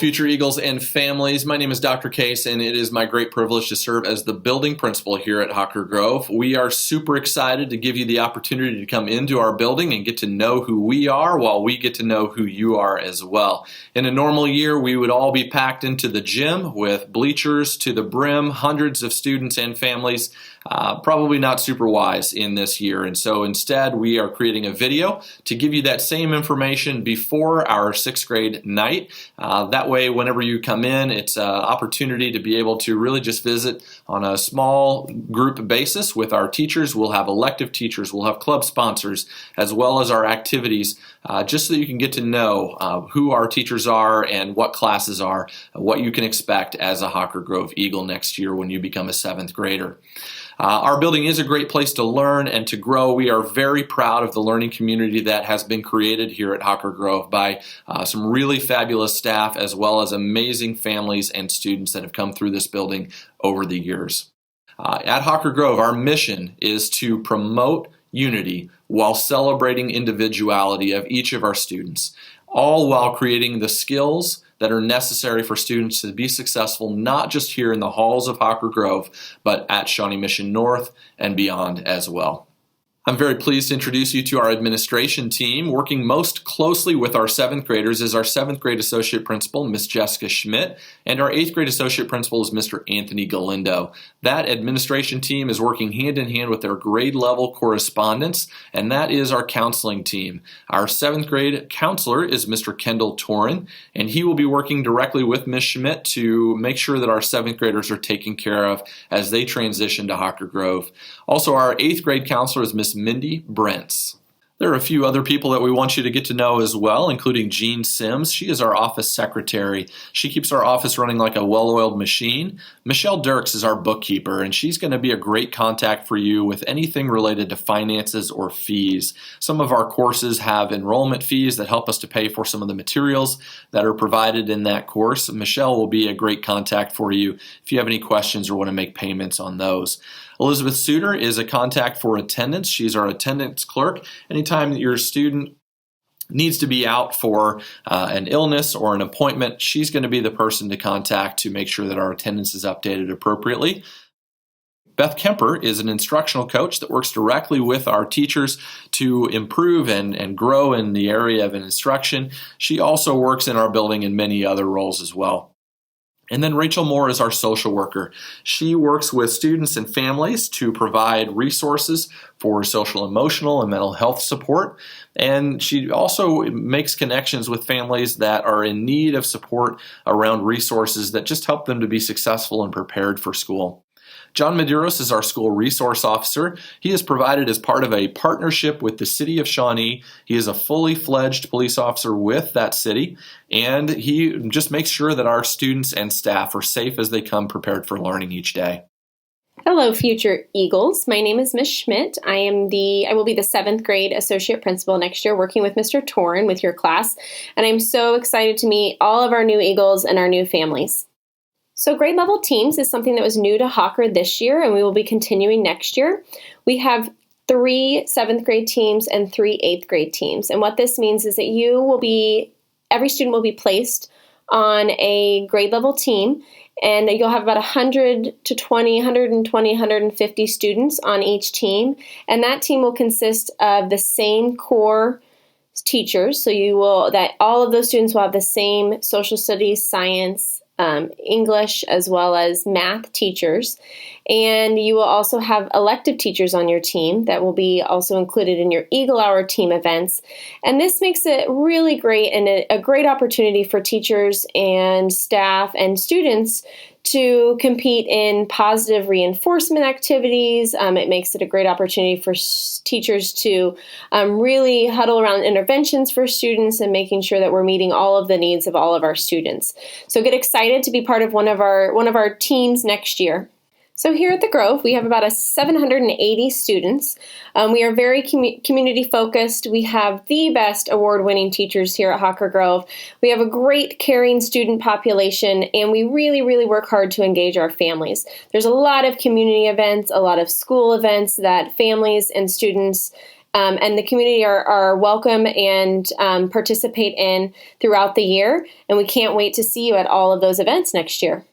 Future Eagles and families. My name is Dr. Case, and it is my great privilege to serve as the building principal here at Hawker Grove. We are super excited to give you the opportunity to come into our building and get to know who we are while we get to know who you are as well. In a normal year, we would all be packed into the gym with bleachers to the brim, hundreds of students and families. Probably not super wise in this year, and so instead we are creating a video to give you that same information before our 6th grade night. That way, whenever you come in, it's an opportunity to be able to really just visit on a small group basis with our teachers. We'll have elective teachers, we'll have club sponsors, as well as our activities, just so that you can get to know who our teachers are and what classes are, what you can expect as a Hawker Grove Eagle next year when you become a 7th grader. Our building is a great place to learn and to grow. We are very proud of the learning community that has been created here at Hawker Grove by some really fabulous staff as well as amazing families and students that have come through this building over the years. At Hawker Grove, our mission is to promote unity while celebrating individuality of each of our students, all while creating the skills that are necessary for students to be successful, not just here in the halls of Hawker Grove, but at Shawnee Mission North and beyond as well. I'm very pleased to introduce you to our administration team. Working most closely with our 7th graders is our 7th grade associate principal, Miss Jessica Schmidt, and our 8th grade associate principal is Mr. Anthony Galindo. That administration team is working hand in hand with their grade level correspondents, and that is our counseling team. Our 7th grade counselor is Mr. Kendall Torin, and he will be working directly with Miss Schmidt to make sure that our 7th graders are taken care of as they transition to Hawker Grove. Also, our 8th grade counselor is Miss Mindy Brents. There are a few other people that we want you to get to know as well, including Jean Sims. She is our office secretary. She keeps our office running like a well-oiled machine. Michelle Dirks is our bookkeeper, and she's going to be a great contact for you with anything related to finances or fees. Some of our courses have enrollment fees that help us to pay for some of the materials that are provided in that course. Michelle will be a great contact for you if you have any questions or want to make payments on those. Elizabeth Suter is a contact for attendance. She's our attendance clerk. Anytime that your student needs to be out for an illness or an appointment, she's going to be the person to contact to make sure that our attendance is updated appropriately. Beth Kemper is an instructional coach that works directly with our teachers to improve and grow in the area of instruction. She also works in our building in many other roles as well. And then Rachel Moore is our social worker. She works with students and families to provide resources for social, emotional, and mental health support. And she also makes connections with families that are in need of support around resources that just help them to be successful and prepared for school. John Medeiros is our school resource officer. He is provided as part of a partnership with the city of Shawnee. He is a fully fledged police officer with that city, and he just makes sure that our students and staff are safe as they come prepared for learning each day. Hello, future Eagles. My name is Miss Schmidt. I will be the 7th grade associate principal next year, working with Mr. Torin with your class, and I'm so excited to meet all of our new Eagles and our new families. So grade level teams is something that was new to Hawker this year, and we will be continuing next year. We have 3 7th grade teams and 3 8th grade teams. And what this means is that every student will be placed on a grade level team, and you'll have about 150 students on each team. And that team will consist of the same core teachers. So all of those students will have the same social studies, science, English, as well as math teachers. And you will also have elective teachers on your team that will be also included in your Eagle Hour team events. And this makes it really great and a great opportunity for teachers and staff and students to compete in positive reinforcement activities. It makes it a great opportunity for teachers to really huddle around interventions for students and making sure that we're meeting all of the needs of all of our students. So get excited to be part of one of our teams next year. So here at the Grove, we have about 780 students. We are very community focused. We have the best award-winning teachers here at Hawker Grove. We have a great caring student population, and we really, really work hard to engage our families. There's a lot of community events, a lot of school events that families and students and the community are welcome and participate in throughout the year. And we can't wait to see you at all of those events next year.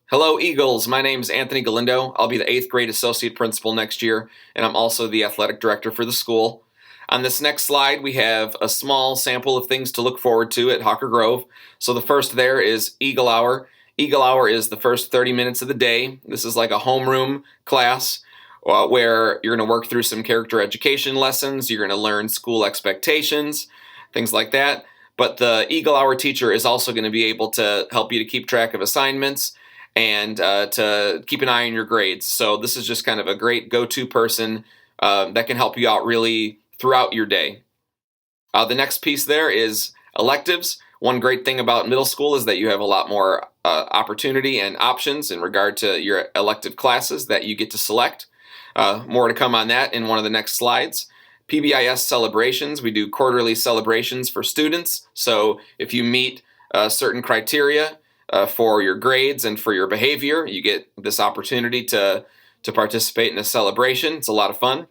Hello, Eagles. My name's Anthony Galindo. I'll be the 8th grade associate principal next year, and I'm also the athletic director for the school. On this next slide, we have a small sample of things to look forward to at Hawker Grove. So the first there is Eagle Hour. Eagle Hour is the first 30 minutes of the day. This is like a homeroom class where you're going to work through some character education lessons. You're going to learn school expectations, things like that. But the Eagle Hour teacher is also going to be able to help you to keep track of assignments and to keep an eye on your grades. So this is just kind of a great go-to person that can help you out really throughout your day. The next piece there is electives. One great thing about middle school is that you have a lot more opportunity and options in regard to your elective classes that you get to select. More to come on that in one of the next slides. PBIS celebrations. We do quarterly celebrations for students. So if you meet certain criteria for your grades and for your behavior, you get this opportunity to participate in a celebration. It's a lot of fun.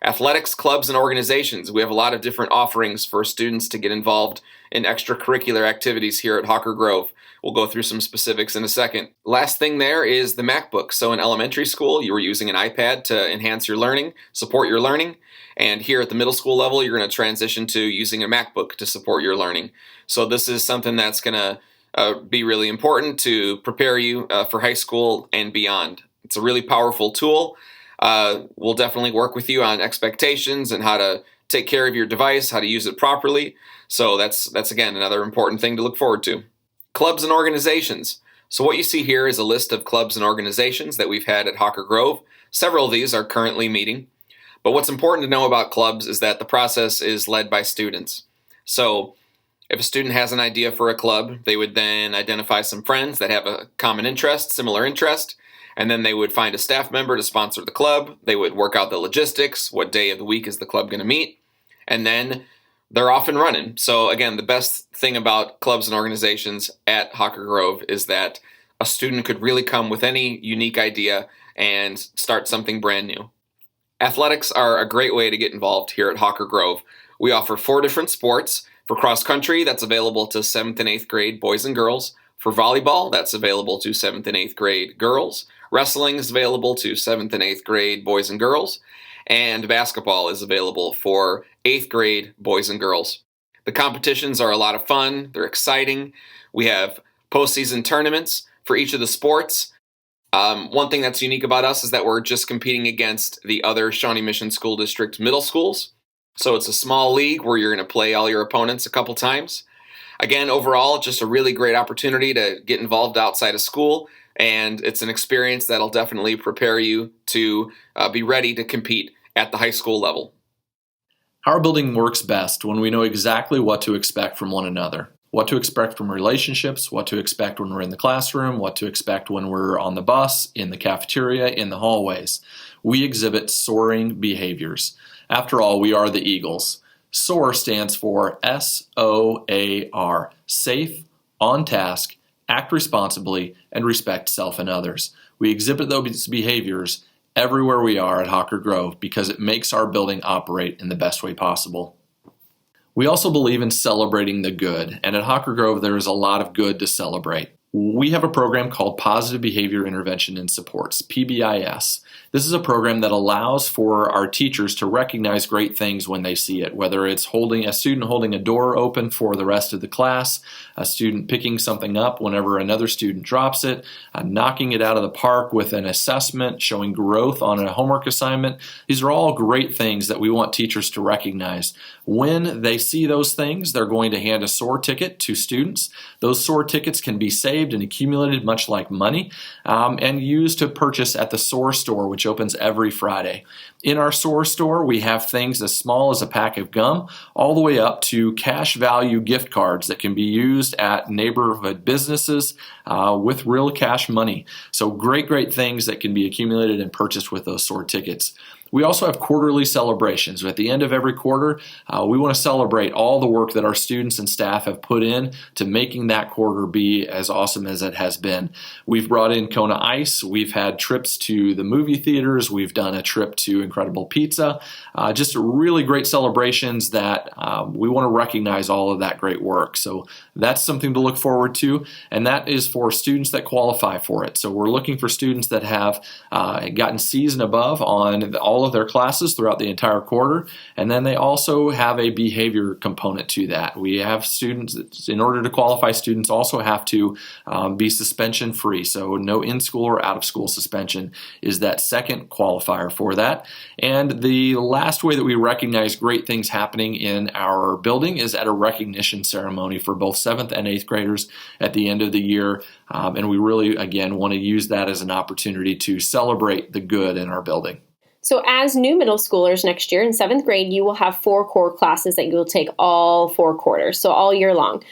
Athletics, clubs, and organizations. We have a lot of different offerings for students to get involved in extracurricular activities here at Hawker Grove. We'll go through some specifics in a second. Last thing there is the MacBook. So in elementary school, you were using an iPad to enhance your learning, support your learning. And here at the middle school level, you're going to transition to using a MacBook to support your learning. So this is something that's going to be really important to prepare you for high school and beyond. It's a really powerful tool. We'll definitely work with you on expectations and how to take care of your device, how to use it properly. So that's again another important thing to look forward to. Clubs and organizations. So what you see here is a list of clubs and organizations that we've had at Hawker Grove. Several of these are currently meeting. But what's important to know about clubs is that the process is led by students. So if a student has an idea for a club, they would then identify some friends that have a common interest, similar interest, and then they would find a staff member to sponsor the club. They would work out the logistics, what day of the week is the club going to meet, and then they're off and running. So again, the best thing about clubs and organizations at Hawker Grove is that a student could really come with any unique idea and start something brand new. Athletics are a great way to get involved here at Hawker Grove. We offer 4 different sports. For cross country, that's available to 7th and 8th grade boys and girls. For volleyball, that's available to 7th and 8th grade girls. Wrestling is available to 7th and 8th grade boys and girls. And basketball is available for 8th grade boys and girls. The competitions are a lot of fun. They're exciting. We have postseason tournaments for each of the sports. One thing that's unique about us is that we're just competing against the other Shawnee Mission School District middle schools. So it's a small league where you're going to play all your opponents a couple times. Again, overall, just a really great opportunity to get involved outside of school, and it's an experience that'll definitely prepare you to be ready to compete at the high school level. Our building works best when we know exactly what to expect from one another, what to expect from relationships, what to expect when we're in the classroom, what to expect when we're on the bus, in the cafeteria, in the hallways. We exhibit soaring behaviors. After all, we are the Eagles. SOAR stands for S-O-A-R, safe, on task, act responsibly, and respect self and others. We exhibit those behaviors everywhere we are at Hawker Grove because it makes our building operate in the best way possible. We also believe in celebrating the good, and at Hawker Grove there is a lot of good to celebrate. We have a program called Positive Behavior Intervention and Supports, PBIS. This is a program that allows for our teachers to recognize great things when they see it, whether it's a student holding a door open for the rest of the class, a student picking something up whenever another student drops it, knocking it out of the park with an assessment, showing growth on a homework assignment. These are all great things that we want teachers to recognize. When they see those things, they're going to hand a SOAR ticket to students. Those SOAR tickets can be saved and accumulated much like money and used to purchase at the SOAR store, which opens every Friday. In our SOAR store, we have things as small as a pack of gum all the way up to cash value gift cards that can be used at neighborhood businesses with real cash money. So great things that can be accumulated and purchased with those SOAR tickets. We also have quarterly celebrations. At the end of every quarter, we want to celebrate all the work that our students and staff have put in to making that quarter be as awesome as it has been. We've brought in Kona Ice. We've had trips to the movie theaters. We've done a trip to Incredible Pizza. Just really great celebrations that we want to recognize all of that great work. So that's something to look forward to, and that is for students that qualify for it. So we're looking for students that have gotten C's and above on all of their classes throughout the entire quarter, and then they also have a behavior component to that. We have students, in order to qualify, students also have to be suspension free, so no in-school or out-of-school suspension is that second qualifier for that. And the last way that we recognize great things happening in our building is at a recognition ceremony for both 7th and 8th graders at the end of the year, and we really, again, want to use that as an opportunity to celebrate the good in our building. So as new middle schoolers next year in 7th grade, you will have 4 core classes that you will take all 4 quarters, so all year long.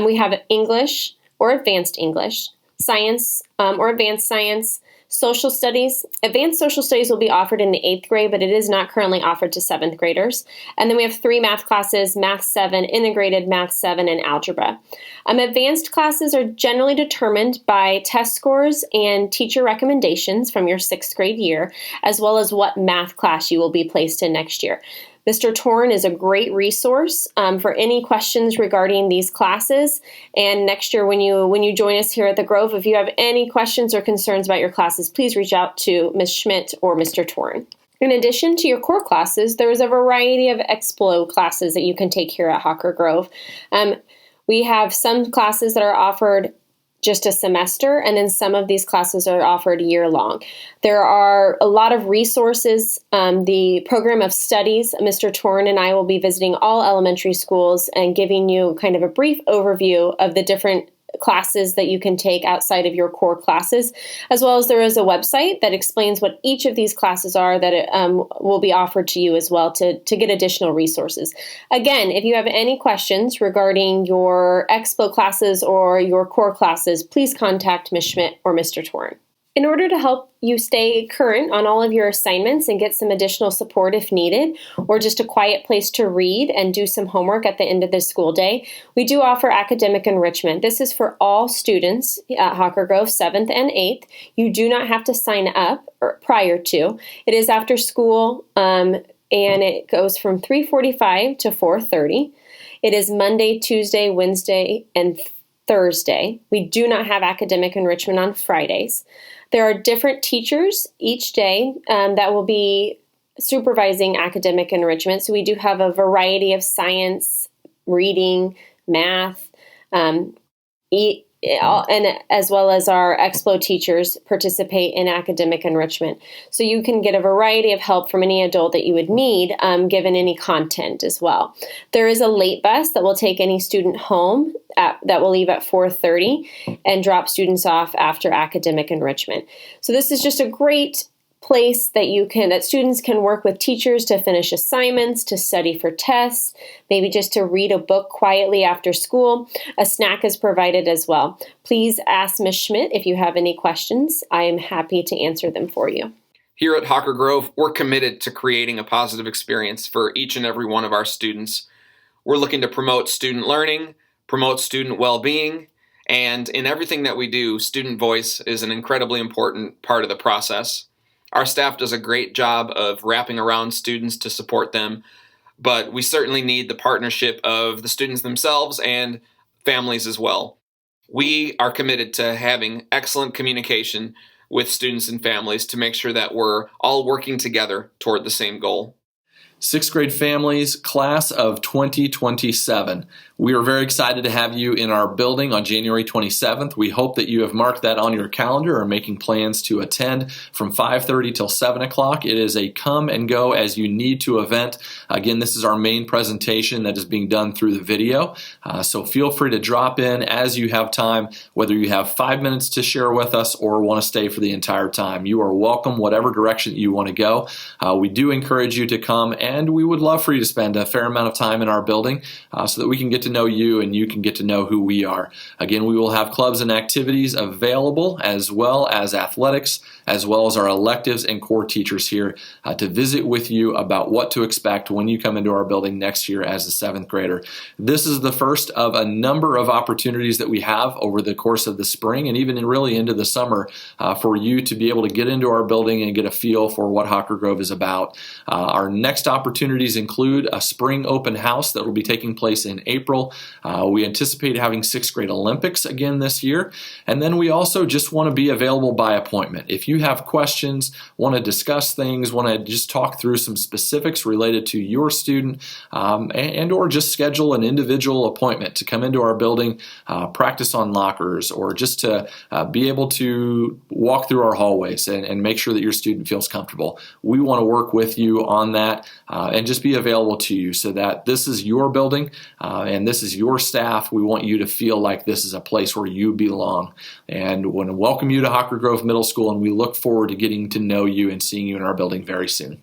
We have English or Advanced English, Science or Advanced Science, Social Studies. Advanced Social Studies will be offered in the 8th grade, but it is not currently offered to 7th graders. And then we have 3 math classes, Math 7, Integrated Math 7, and Algebra. Advanced classes are generally determined by test scores and teacher recommendations from your 6th grade year, as well as what math class you will be placed in next year. Mr. Torn is a great resource for any questions regarding these classes. And next year, when you join us here at the Grove, if you have any questions or concerns about your classes, please reach out to Ms. Schmidt or Mr. Torn. In addition to your core classes, there is a variety of Explo classes that you can take here at Hawker Grove. We have some classes that are offered just a semester, and then some of these classes are offered year-long. There are a lot of resources. The program of studies, Mr. Torn and I will be visiting all elementary schools and giving you kind of a brief overview of the different classes that you can take outside of your core classes, as well as there is a website that explains what each of these classes are that will be offered to you as well to get additional resources. Again, if you have any questions regarding your Expo classes or your core classes, please contact Ms. Schmidt or Mr. Torn. In order to help you stay current on all of your assignments and get some additional support if needed, or just a quiet place to read and do some homework at the end of the school day, we do offer academic enrichment. This is for all students at Hawker Grove 7th and 8th. You do not have to sign up prior to. It is after school, and it goes from 3:45 to 4:30. It is Monday, Tuesday, Wednesday, and Thursday. We do not have academic enrichment on Fridays. There are different teachers each day that will be supervising academic enrichment. So we do have a variety of science, reading, math, and as well as our Explo teachers participate in academic enrichment. So you can get a variety of help from any adult that you would need, given any content as well. There is a late bus that will take any student home that will leave at 4:30 and drop students off after academic enrichment. So this is just a great place that students can work with teachers to finish assignments, to study for tests, maybe just to read a book quietly after school. A snack is provided as well. Please ask Ms. Schmidt if you have any questions. I am happy to answer them for you. Here at Hawker Grove, we're committed to creating a positive experience for each and every one of our students. We're looking to promote student learning, promote student well-being, and in everything that we do, student voice is an incredibly important part of the process. Our staff does a great job of wrapping around students to support them, but we certainly need the partnership of the students themselves and families as well. We are committed to having excellent communication with students and families to make sure that we're all working together toward the same goal. 6th grade families, class of 2027. We are very excited to have you in our building on January 27th. We hope that you have marked that on your calendar or making plans to attend from 5:30 till 7 o'clock. It is a come and go as you need to event. Again, this is our main presentation that is being done through the video. So feel free to drop in as you have time, whether you have 5 minutes to share with us or want to stay for the entire time. You are welcome, whatever direction you want to go. We do encourage you to come and we would love for you to spend a fair amount of time in our building so that we can get to know you and you can get to know who we are. Again, we will have clubs and activities available, as well as athletics, as well as our electives and core teachers here to visit with you about what to expect when you come into our building next year as a 7th grader. This is the first of a number of opportunities that we have over the course of the spring and even really into the summer for you to be able to get into our building and get a feel for what Hawker Grove is about. Our next opportunities include a spring open house that will be taking place in April. We anticipate having 6th grade Olympics again this year. And then we also just want to be available by appointment. If you have questions, want to discuss things, want to just talk through some specifics related to your student, and or just schedule an individual appointment to come into our building, practice on lockers, or just to be able to walk through our hallways and make sure that your student feels comfortable. We want to work with you on that and just be available to you so that this is your building and this is your staff. We want you to feel like this is a place where you belong. And want to welcome you to Hawker Grove Middle School, and we look forward to getting to know you and seeing you in our building very soon.